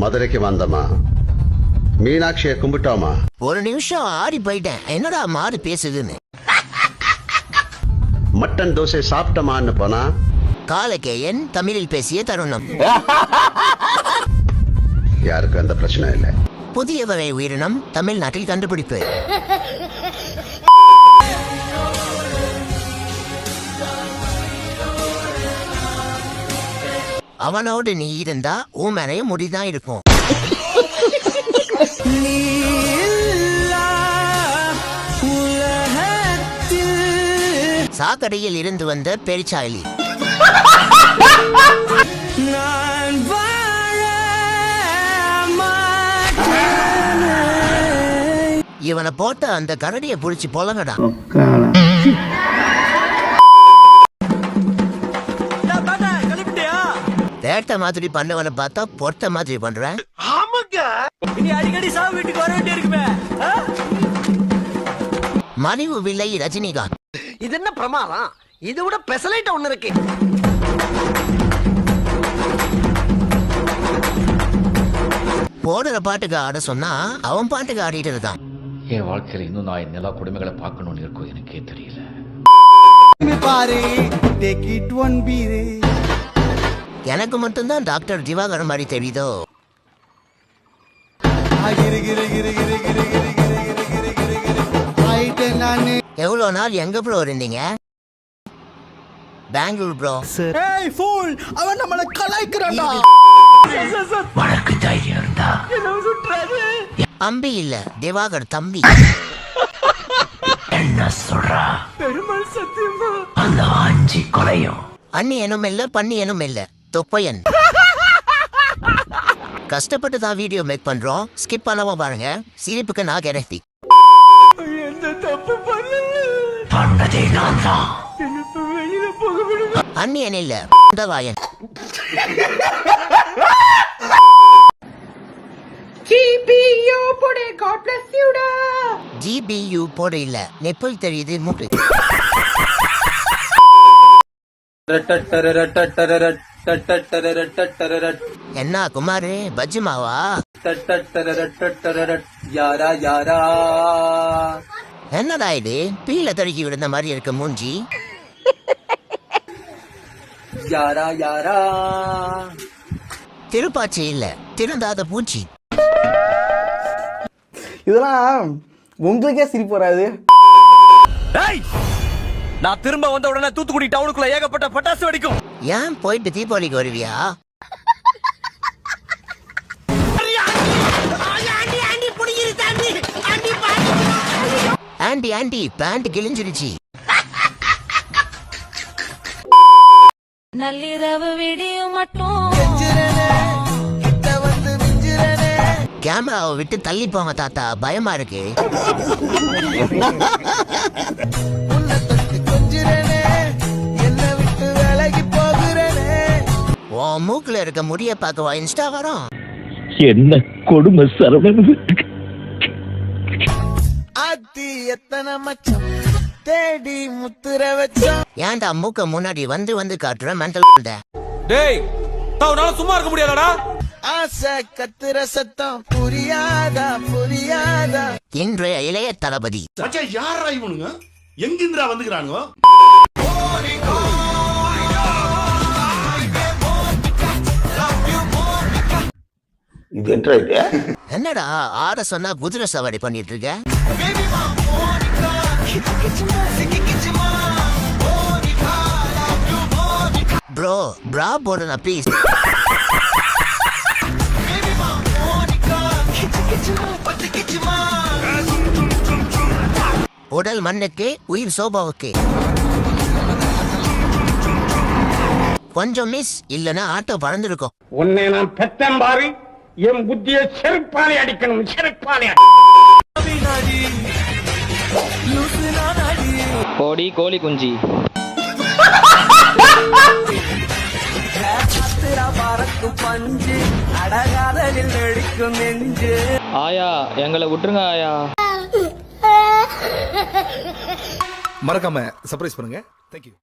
மதுரைக்கு வந்தமா, மீனாட்சியை கும்பிட்டோமா. ஒரு நிமிஷம் ஆடி போயிட்டேன், என்னடா மாறு பேசுதுன்னு. மட்டன் தோசை சாப்பிட்டமான்னு போனா, காலக்கேயன் தமிழில் பேசிய தருணம். யாருக்கும் அந்த பிரச்சனை இல்லை. புதிய வகை உயிரினம் தமிழ்நாட்டில் கண்டுபிடிப்பு. அவனோடு நீ இருந்தா உன் மேலேயும் முடிதான் இருக்கும். சாக்கடையில் இருந்து வந்த பெருச்சாளி. இவனை போட்ட அந்த கரடியை புடிச்சு பொலங்கடா. தேட்ட மாதிரி பண்ணவனை பார்த்தா பொட்ட மாதிரி பண்றேன். மலிவு விலை ரஜினிகாந்த். இது என்ன பிரமாதம்? இது விட பெசலைட் ஒண்ணு இருக்கு. போடுற பாட்டுக்கு ஆட சொன்னா அவன் பாட்டுக்கு ஆடிட்டு இருக்கான். என் வாழ்க்கையில இன்னும் நான் என் நிலா குடும்பங்களை பார்க்கணும்னு இருக்கோ எனக்கே தெரியல. எனக்கு மட்டும்தான் டாக்டர் திவாகரன் மாதிரி தெரியுதோ. எவ்வளவு நாள் எங்க ப்ரோ இருந்தீங்க? பெங்களூர் ப்ரோ. அவன் நம்மள கலாய்க்கிறான்டா. வழக்கு தைரியம் இருந்தா அம்பி இல்ல திவாகர் தம்பி. என்ன சொல்றா? பெருமாள் சத்தியமா அந்த ஆஞ்சி கொலையும். அண்ணி எனும் இல்ல, பண்ணி எனும் இல்ல, தொப்பையன். கஷ்டப்பட்டு தான் வீடியோ மேக் பண்றோம், ஸ்கிப் பண்ணாம பாருங்க. சிரிப்புக்கு நான் கேரண்டி. பண்ணதே நான் தான். அண்ணி என்ன இல்ல, வாயன். GBU போட இல்ல, நெப்பல் தெரியுது மூக்கு. என்ன குமாரு பஜ்ஜுமாவா? யாரா யாரா என்னடா இது பீல தடுக்கி விடுந்த மாதிரி இருக்க மூஞ்சி. யாரா யாரா திருப்பாச்சி இல்ல, திருந்தாத பூச்சி. இதெல்லாம் உங்களுக்கே சிரிப்பு வராது? நான் திரும்ப வந்த உடனே தூத்துக்குடி டவுனுக்குள்ள ஏகப்பட்ட பட்டாசு வெடிக்கும். ஏன் போயிட்டு தீபாவளிக்கு வருவியா? ஆண்டி ஆண்டி பேண்ட் கிழிஞ்சிருச்சு. நள்ளிரவு விடியும் மட்டும் கேமராவை விட்டு தள்ளி போங்க தாத்தா, பயமா இருக்கு. உன் மூக்குல இருக்க முடிய பார்க்கவா இன்ஸ்டா வரும்? என்ன கொடுமை சரவணன். எத்தனை மச்சம் தேடி முத்துற வச்சோம். ஏன்டா மூக்க முன்னாடி வந்து வந்து காட்டுற மென்டல்? டேய் தவனால சும்மா இருக்க முடியாதடா. ஆசை கத்துற சத்தம் புரியாதா புரியாதா. இன்றைய இளைய தளபதி. யாரா இவனுங்க? எங்கிந்திரா வந்துக்கிறானுங்க? இது என்ன இது? என்னடா ஆட சொன்னா குதிரை சவாரி பண்ணிட்டு இருக்க? ப்ரோ பிரா போடுனா ப்ளீஸ். உடல் மண்ணுக்கு, உயிர் சோபாவுக்கு. கொஞ்சம் மிஸ் இல்லனா ஆட்டோ பறந்துருக்கும். உன்னை நான் பெத்தம்பாரி என் புத்திய செருப்பாலை அடிக்கணும், செருப்பாலை. கோடி கோழி குஞ்சி. ஆயா எங்களை விட்டுருங்க ஆயா. மறக்காம சர்ப்ரைஸ் பண்ணுங்க. தேங்க்யூ.